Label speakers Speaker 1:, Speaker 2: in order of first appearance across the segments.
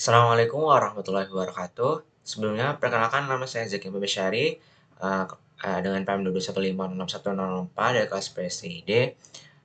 Speaker 1: Assalamualaikum warahmatullahi wabarakatuh. Sebelumnya, perkenalkan nama saya Zaki Babesyari dengan PAM 215661004 dari kelas PSID.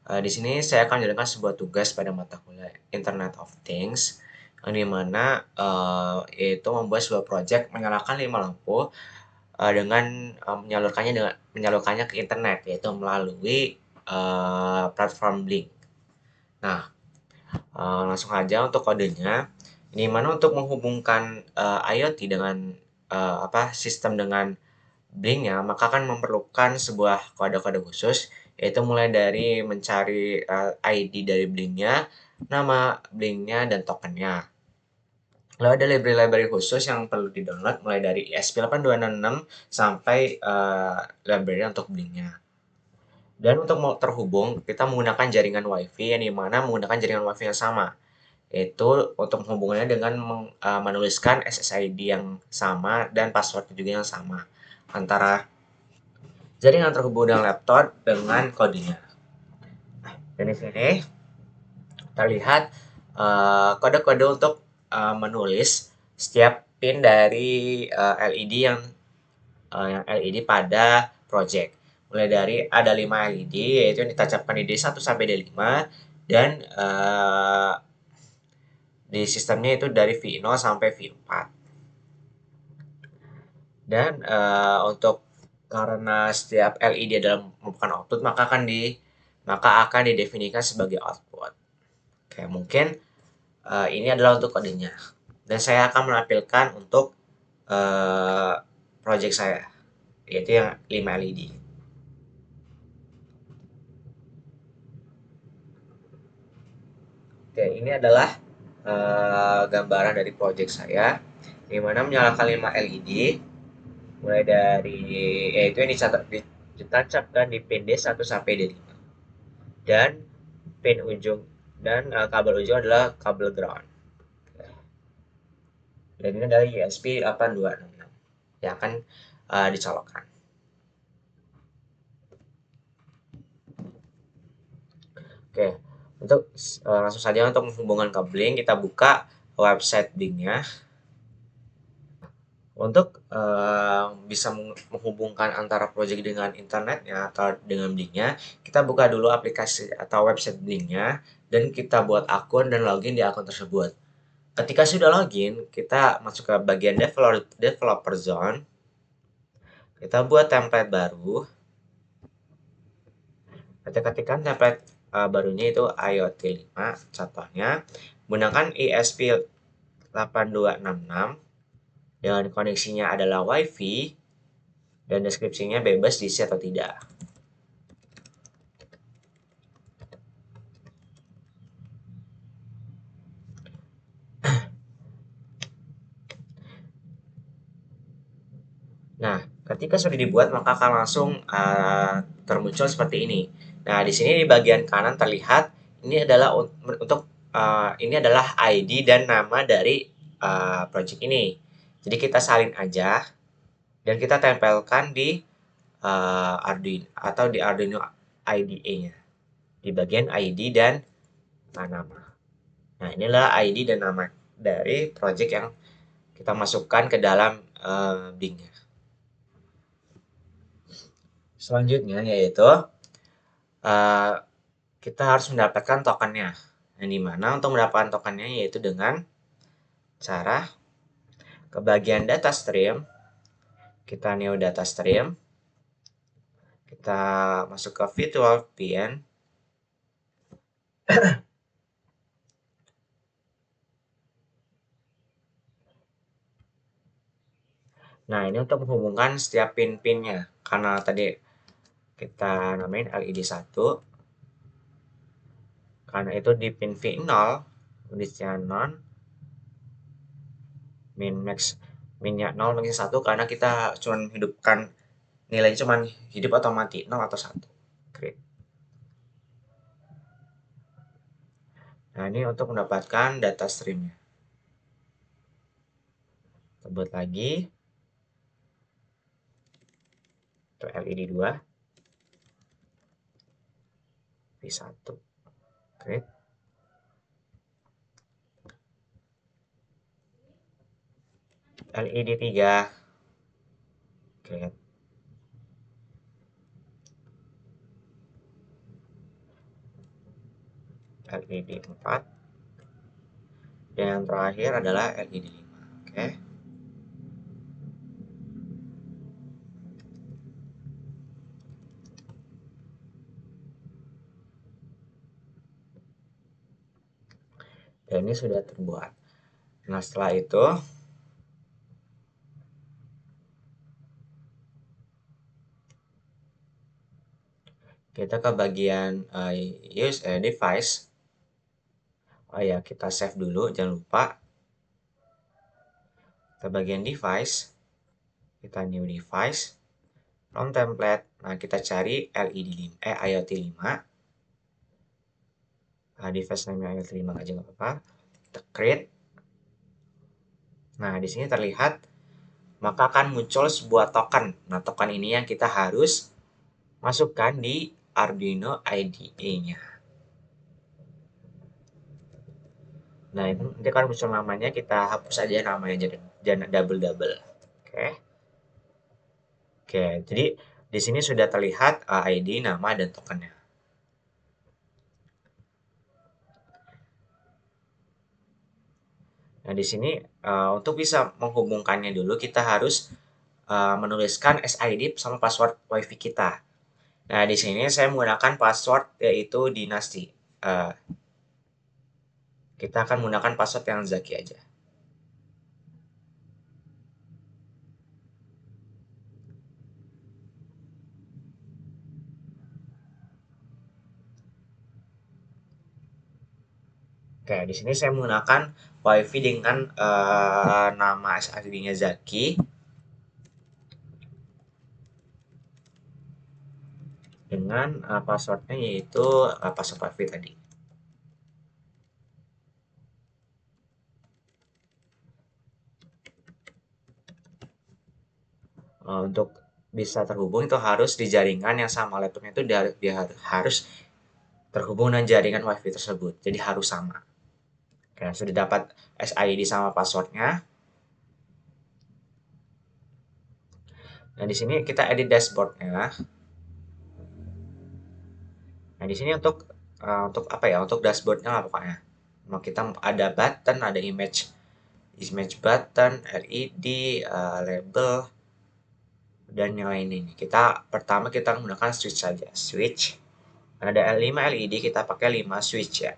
Speaker 1: Di sini saya akan menjalankan sebuah tugas pada mata kuliah Internet of Things, yang dimana yaitu membuat sebuah proyek menyalakan 5 lampu dengan menyalurkannya ke internet, yaitu melalui platform Blink. Nah, langsung aja untuk kodenya. Ini mana untuk menghubungkan IoT dengan sistem dengan Blink-nya, maka akan memerlukan sebuah kode-kode khusus, yaitu mulai dari mencari ID dari Blink-nya, nama Blink-nya, dan tokennya. Lalu ada library-library khusus yang perlu di-download mulai dari ESP8266 sampai library untuk Blink-nya. Dan untuk mau terhubung, kita menggunakan jaringan WiFi yang dimana menggunakan jaringan WiFi yang sama, yaitu untuk menghubungkannya dengan menuliskan SSID yang sama dan password juga yang sama antara jaringan terhubung dengan laptop dengan kodenya. Dan di sini terlihat kode-kode untuk menulis setiap pin dari LED yang LED pada project. Mulai dari ada 5 LED, yaitu yang ditancapkan di D1 sampai D5, dan di sistemnya itu dari V0 sampai V4. Dan untuk karena setiap LED adalah merupakan output, maka akan didefinisikan sebagai output. Oke, mungkin ini adalah untuk kodenya. Dan saya akan menampilkan untuk uh, project saya, yaitu yang 5 LED. Oke, ini adalah gambaran dari project saya, di mana menyalakan 5 LED, mulai dari yaitu yang ditancapkan di pin D1 sampai D5. Dan pin ujung dan kabel ujung adalah kabel ground. Dan ini adalah USB 8266 yang akan dicolokkan. Oke, untuk langsung saja untuk menghubungkan ke Blink, kita buka website Blink-nya. Untuk bisa menghubungkan antara project dengan internetnya atau dengan Blink-nya, kita buka dulu aplikasi atau website Blink-nya dan kita buat akun dan login di akun tersebut. Ketika sudah login, kita masuk ke bagian developer zone. Kita buat template baru. Kita ketikkan template barunya itu IoT 5. Contohnya, menggunakan ESP8266 dengan koneksinya adalah WiFi dan deskripsinya bebas diisi atau tidak. Nah, ketika sudah dibuat maka akan langsung termuncul seperti ini. Nah, di sini di bagian kanan terlihat ini adalah untuk ini adalah ID dan nama dari project ini. Jadi kita salin aja dan kita tempelkan di Arduino atau di Arduino IDE-nya di bagian ID dan nama. Nah, inilah ID dan nama dari project yang kita masukkan ke dalam Bing-nya. Selanjutnya yaitu uh, kita harus mendapatkan tokennya. Yang dimana untuk mendapatkan tokennya yaitu dengan cara ke bagian data stream, kita new data stream, kita masuk ke virtual pin, nah ini untuk menghubungkan setiap pin-pinnya, karena tadi kita namain LED 1, karena itu di pin V0, kondisinya non, min max minnya 0, maxnya 1, karena kita cuma hidupkan nilainya cuma hidup atau mati 0 atau 1. Oke. Nah, ini untuk mendapatkan data streamnya. Tebut lagi untuk LED 2 V1. Oke. LED 3, oke. LED 4, dan yang terakhir adalah LED 5, oke. Dan ini sudah terbuat. Nah, setelah itu kita ke bagian use device. Oh ya, kita save dulu, jangan lupa. Ke bagian device, kita new device, from template. Nah, kita cari LED 5, IoT 5. Nah, device name IoT 5 aja nggak apa-apa. Kita create. Nah, di sini terlihat maka akan muncul sebuah token. Nah, token ini yang kita harus masukkan di Arduino IDE-nya. Nah, itu nanti akan muncul namanya, kita hapus aja namanya, jangan double-double. Oke. Oke, jadi di sini sudah terlihat ID, nama, dan tokennya. Nah, di sini untuk bisa menghubungkannya dulu, kita harus menuliskan SID sama password WiFi kita. Nah, di sini saya menggunakan password yaitu dinasti. Uh, kita akan menggunakan password yang Zaki aja. Oke, di sini saya menggunakan WiFi dengan nama SID-nya Zaki dengan passwordnya yaitu password WiFi tadi. Untuk bisa terhubung itu harus di jaringan yang sama laptopnya, itu dia harus terhubung dengan jaringan WiFi tersebut. Jadi harus sama. Oke, sudah dapat SID sama passwordnya. Nah, di sini kita edit dashboardnya. Nah, di sini untuk apa ya? Untuk dashboardnya lah pokoknya. Nah, kita ada button, ada image button, LED, label, dan yang lain ini. Pertama kita menggunakan switch saja. Switch. Ada 5 LED, kita pakai 5 switch ya.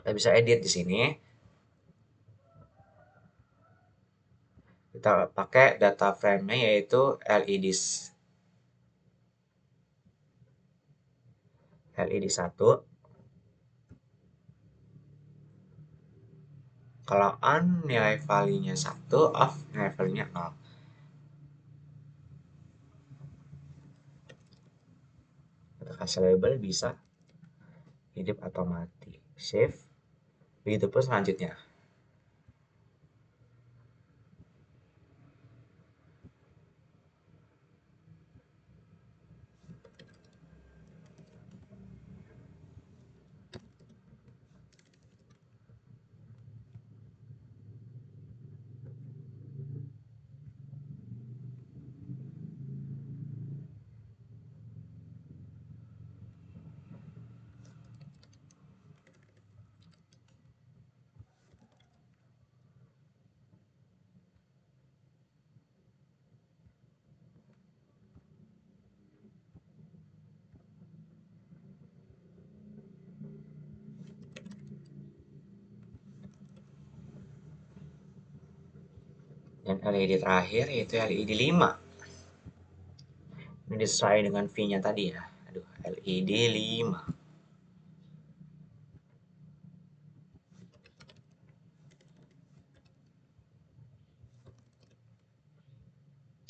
Speaker 1: Kita bisa edit di sini. Kita pakai data frame-nya yaitu LED 1. Kalau on nilai value-nya 1, off nilai value-nya 0. Kita kasih label bisa hidup atau mati. Save. Begitu pun selanjutnya. Dan LED terakhir yaitu LED 5. Ini disesuaikan dengan V-nya tadi ya. Aduh, LED 5.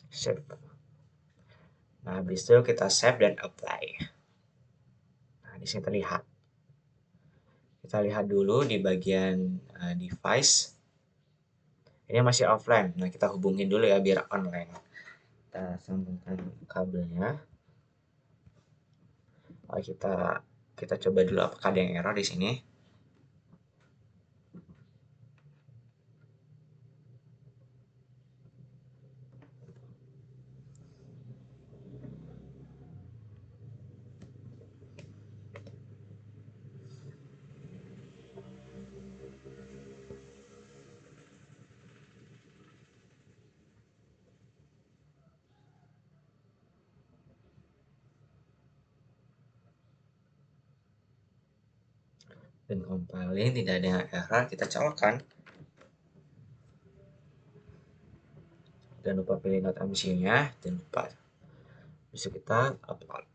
Speaker 1: Save. Nah, habis itu kita save dan apply. Nah, di sini terlihat. Kita lihat dulu di bagian device. Ini masih offline. Nah, kita hubungin dulu ya biar online. Kita sambungkan kabelnya. Kita coba dulu apakah ada yang error di sini. Dan compiling tidak ada error, kita colokkan. Jangan lupa pilih not MCU-nya, jangan lupa. Bisa kita upload.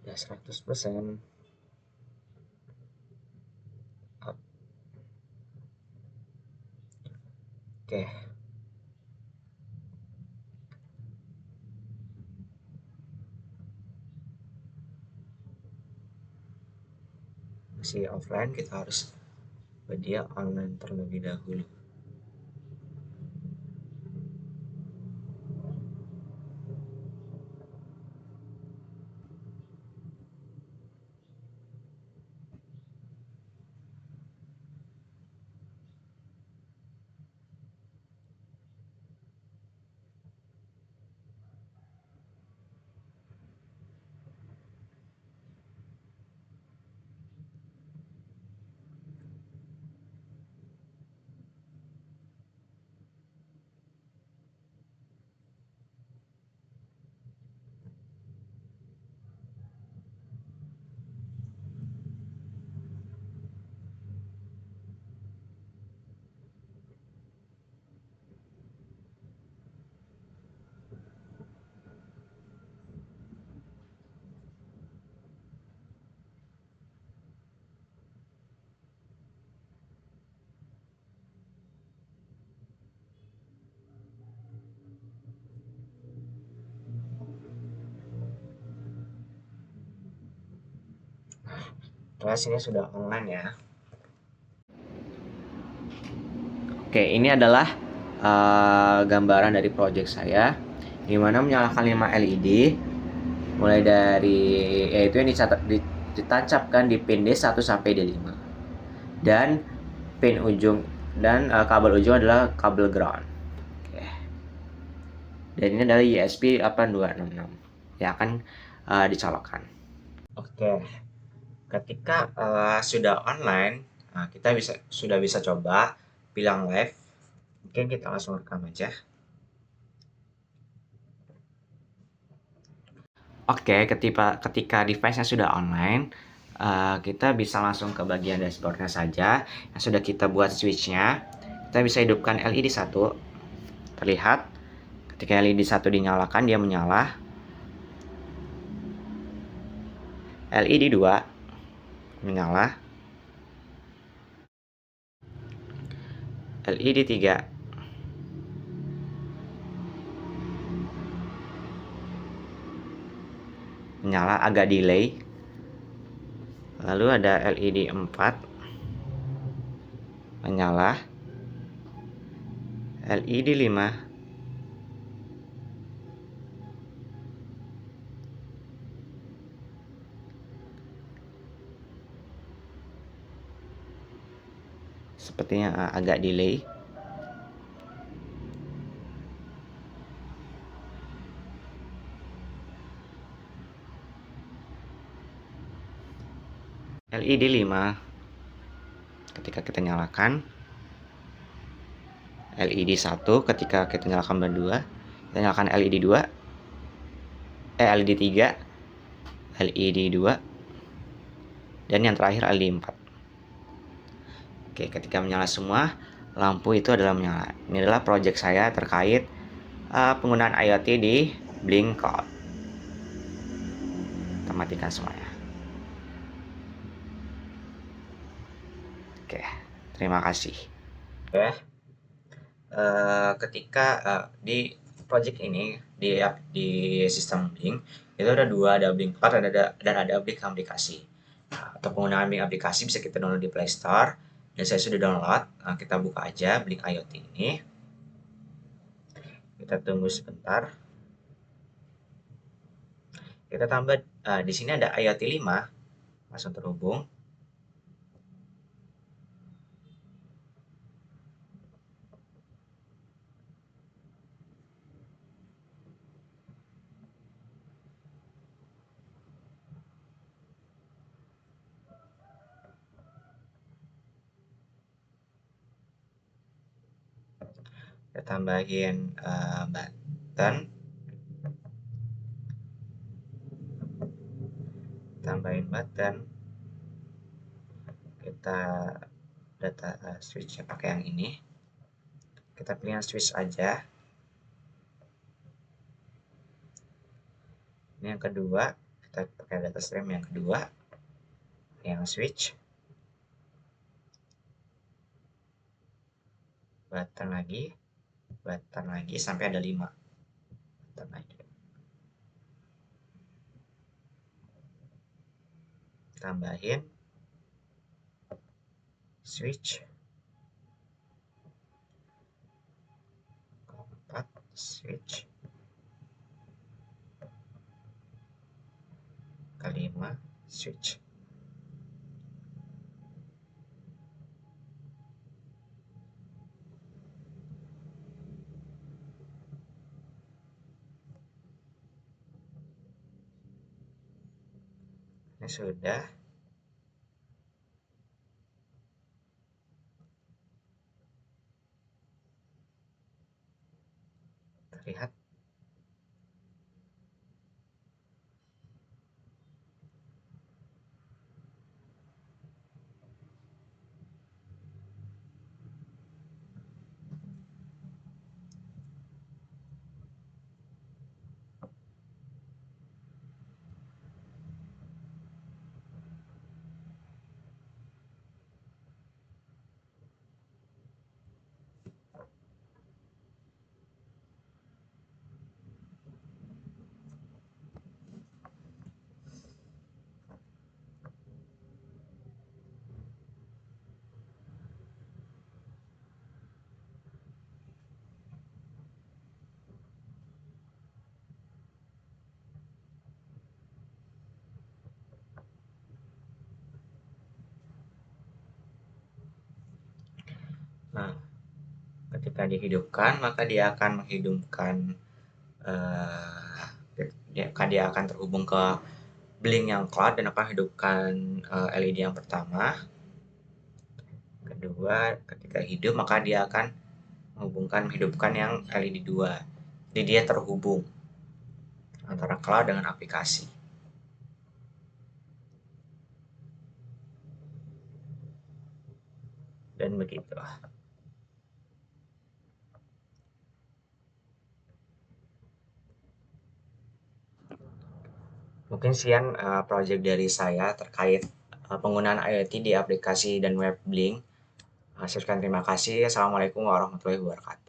Speaker 1: Ya 100% up. Oke. Masih offline, kita harus dia online terlebih dahulu. Kelas ini sudah online ya. Oke, ini adalah gambaran dari project saya, di mana menyalakan 5 LED, mulai dari yaitu yang ditancapkan di pin D1 sampai D5, dan pin ujung dan kabel ujung adalah kabel ground. Oke. Dan ini adalah USB 8266 yang akan dicolokkan. Oke. Ketika sudah online, kita sudah bisa coba bilang live. Mungkin kita langsung rekam aja. Oke, ketika device-nya sudah online, kita bisa langsung ke bagian dashboard-nya saja yang sudah kita buat switch-nya. Kita bisa hidupkan LED 1. Terlihat ketika LED 1 dinyalakan, dia menyala. LED 2 menyala. LED 3 menyala, agak delay. Lalu ada LED 4 menyala. LED 5 sepertinya agak delay. LED 5 ketika kita nyalakan. LED 1 ketika kita nyalakan berdua. Kita nyalakan LED 2. LED 3. LED 2. Dan yang terakhir LED 4. Oke, ketika menyala semua, lampu itu adalah menyala. Ini adalah project saya terkait penggunaan IoT di Blink Cloud. Kita matikan semuanya. Oke, terima kasih. Oke, ketika di project ini di sistem Blink itu ada dua, ada Blink Cloud dan ada Blink aplikasi. Nah, untuk penggunaan Blink aplikasi bisa kita download di Play Store dan saya sudah download. Nah, kita buka aja Blink IoT ini. Kita tunggu sebentar. Kita tambah di sini ada IoT 5 langsung terhubung. Kita tambahin button, kita data switch pakai yang ini. Kita pilih yang switch aja. Ini yang kedua, kita pakai data stream yang kedua, yang switch. Button lagi sampai ada 5 button lagi. Tambahin switch, 4 switch, kelima switch. Ini sudah. Terlihat. Nah, ketika dihidupkan, maka dia akan menghidupkan dia akan terhubung ke Blink yang cloud dan akan hidupkan LED yang pertama. Kedua, ketika hidup maka dia akan menghidupkan yang LED 2. Jadi dia terhubung antara cloud dengan aplikasi. Dan begitu. Mungkin sekian project dari saya terkait penggunaan IoT di aplikasi dan web Blink. Sekian terima kasih. Assalamualaikum warahmatullahi wabarakatuh.